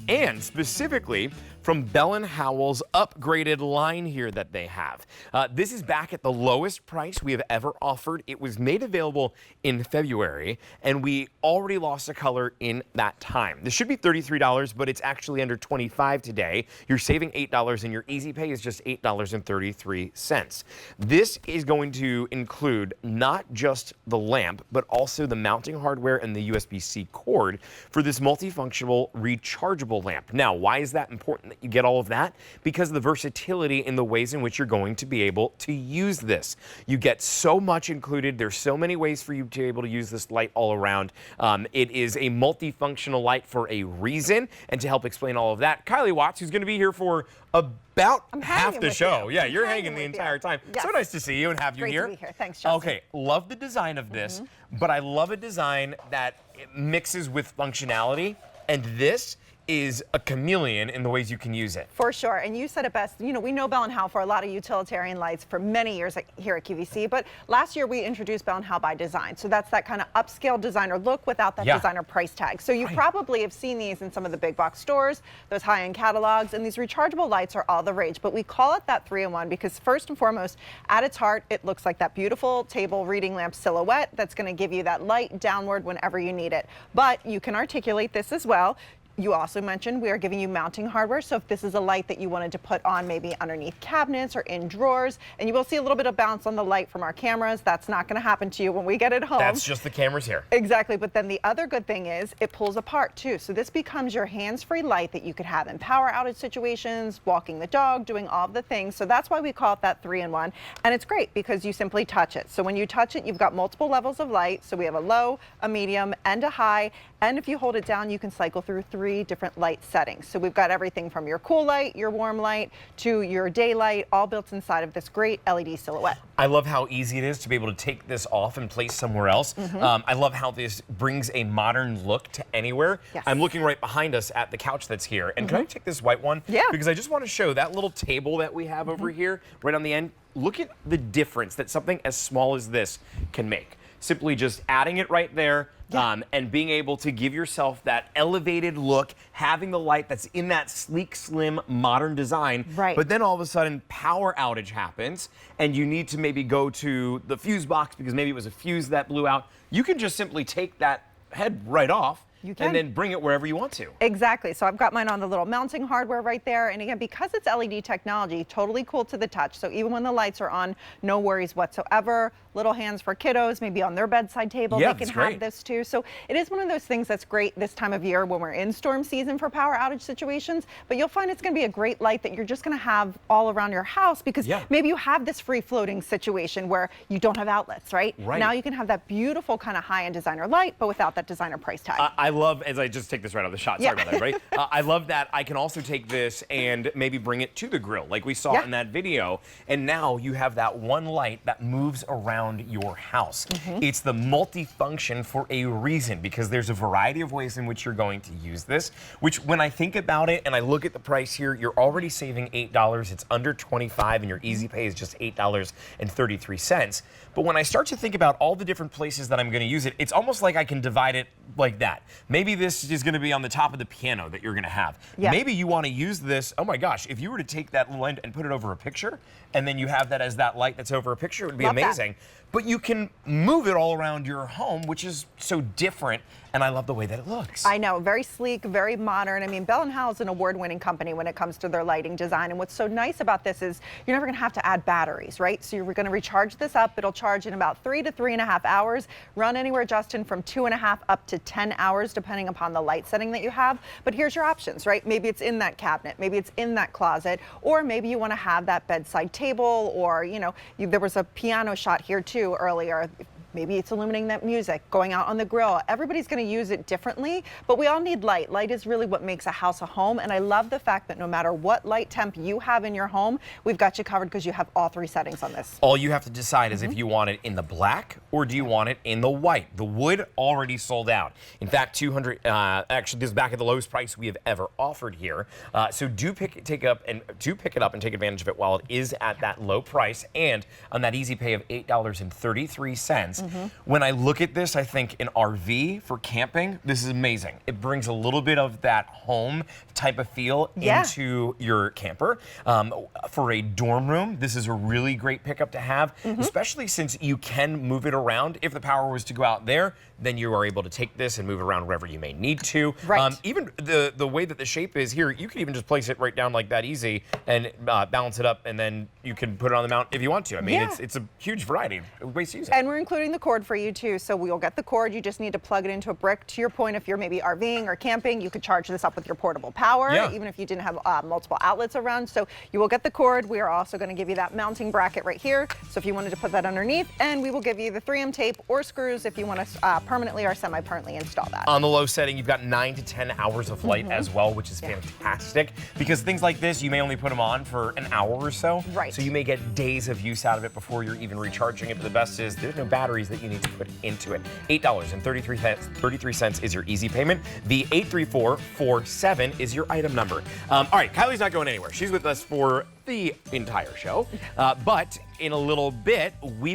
and specifically from Bell & Howell's upgraded line here that they have. This is back at the lowest price we have ever offered. It was made available in February, and we already lost a color in that time. This should be $33, but it's actually under $25 today. You're saving $8, and your easy pay is just $8.33. This is going to include not just the lamp, but also the mounting hardware and the USB-C cord for this multifunctional rechargeable lamp. Now, why is that important that you get all of that? Because of the versatility in the ways in which you're going to be able to use this. You get so much included. There's so many ways for you to be able to use this light all around. It is a multifunctional light for a reason. And to help explain all of that, Kylie Watts, who's going to be here for about half the show. Yeah, you're hanging the entire time. Yes. So nice to see you and have you here. Great to be here. Thanks, Justin. Okay, love the design of this, but I love a design that mixes with functionality, and this is a chameleon in the ways you can use it. For sure, and you said it best. You know, we know Bell & Howell for a lot of utilitarian lights for many years here at QVC, but last year we introduced Bell & Howell by design. So that's that kind of upscale designer look without that designer price tag. So you probably have seen these in some of the big box stores, those high-end catalogs, and these rechargeable lights are all the rage. But we call it that 3-in-1 because first and foremost, at its heart, it looks like that beautiful table reading lamp silhouette that's going to give you that light downward whenever you need it. But you can articulate this as well. You also mentioned we are giving you mounting hardware, so if this is a light that you wanted to put on maybe underneath cabinets or in drawers, and you will see a little bit of bounce on the light from our cameras, that's not going to happen to you when we get it home. That's just the cameras here. Exactly, but then the other good thing is it pulls apart too, so this becomes your hands-free light that you could have in power outage situations, walking the dog, doing all of the things, so that's why we call it that 3-in-1, and it's great because you simply touch it. So when you touch it, you've got multiple levels of light, so we have a low, a medium, and a high, and if you hold it down, you can cycle through 3 different light settings. So we've got everything from your cool light, your warm light, to your daylight, all built inside of this great LED silhouette. I love how easy it is to be able to take this off and place somewhere else. I love how this brings a modern look to anywhere. Yes. I'm looking right behind us at the couch that's here. And can I take this white one? Yeah. Because I just want to show that little table that we have over here, right on the end. Look at the difference that something as small as this can make. Simply just adding it right there. And being able to give yourself that elevated look, having the light that's in that sleek, slim, modern design. Right. But then all of a sudden, power outage happens, and you need to maybe go to the fuse box because maybe it was a fuse that blew out. You can just simply take that head right off. And then bring it wherever you want to. Exactly. So I've got mine on the little mounting hardware right there. And again, because it's LED technology, totally cool to the touch. So even when the lights are on, no worries whatsoever. Little hands for kiddos, maybe on their bedside table, they can have this too. So it is one of those things that's great this time of year when we're in storm season for power outage situations. But you'll find it's going to be a great light that you're just going to have all around your house because maybe you have this free floating situation where you don't have outlets, right? Now you can have that beautiful kind of high-end designer light, but without that designer price tag. I love, as I just take this right out of the shot, sorry about that, right? I love that I can also take this and maybe bring it to the grill like we saw in that video. And now you have that one light that moves around your house. It's the multifunction for a reason because there's a variety of ways in which you're going to use this, which when I think about it and I look at the price here, you're already saving $8. It's under $25 and your easy pay is just $8.33. But when I start to think about all the different places that I'm going to use it, it's almost like I can divide it like that. Maybe this is going to be on the top of the piano that you're going to have. Maybe you want to use this, oh my gosh, if you were to take that little end and put it over a picture, and then you have that as that light that's over a picture, it would be amazing. But you can move it all around your home, which is so different, and I love the way that it looks. I know, very sleek, very modern. I mean, Bell & Howell is an award-winning company when it comes to their lighting design, and what's so nice about this is you're never going to have to add batteries, right? So you're going to recharge this up. It'll charge in about 3 to 3.5 hours, run anywhere, Justin, from 2.5 up to 10 hours, depending upon the light setting that you have. But here's your options, right? Maybe it's in that cabinet, maybe it's in that closet, or maybe you want to have that bedside table, or, you know, there was a piano shot here too earlier. Maybe it's illuminating that music, going out on the grill. Everybody's going to use it differently, but we all need light. Light is really what makes a house a home, and I love the fact that no matter what light temp you have in your home, we've got you covered because you have all 3 settings on this. All you have to decide is if you want it in the black or do you want it in the white. The wood already sold out. In fact, actually, this is back at the lowest price we have ever offered here. So do pick it up and take advantage of it while it is at that low price and on that easy pay of $8.33. When I look at this, I think an RV for camping, this is amazing. It brings a little bit of that home type of feel into your camper. For a dorm room, this is a really great pickup to have, especially since you can move it around. If the power was to go out there, then you are able to take this and move it around wherever you may need to. Even the way that the shape is here, you can even just place it right down like that easy and balance it up, and then you can put it on the mount if you want to. I mean, it's a huge variety of ways to use it. And we're including the cord for you too, so we'll get the cord. You just need to plug it into a brick. To your point, if you're maybe RVing or camping, you could charge this up with your portable power, even if you didn't have multiple outlets around. So you will get the cord. We are also going to give you that mounting bracket right here. So if you wanted to put that underneath, and we will give you the 3M tape or screws if you want to permanently or semi-permanently install that. On the low setting, you've got 9 to 10 hours of flight as well, which is fantastic, because things like this, you may only put them on for an hour or so. So you may get days of use out of it before you're even recharging it. But the best is there's no batteries that you need to put into it. $8.33 is your easy payment. The 83447 is your item number. All right, Kylie's not going anywhere. She's with us for the entire show. But in a little bit, we've got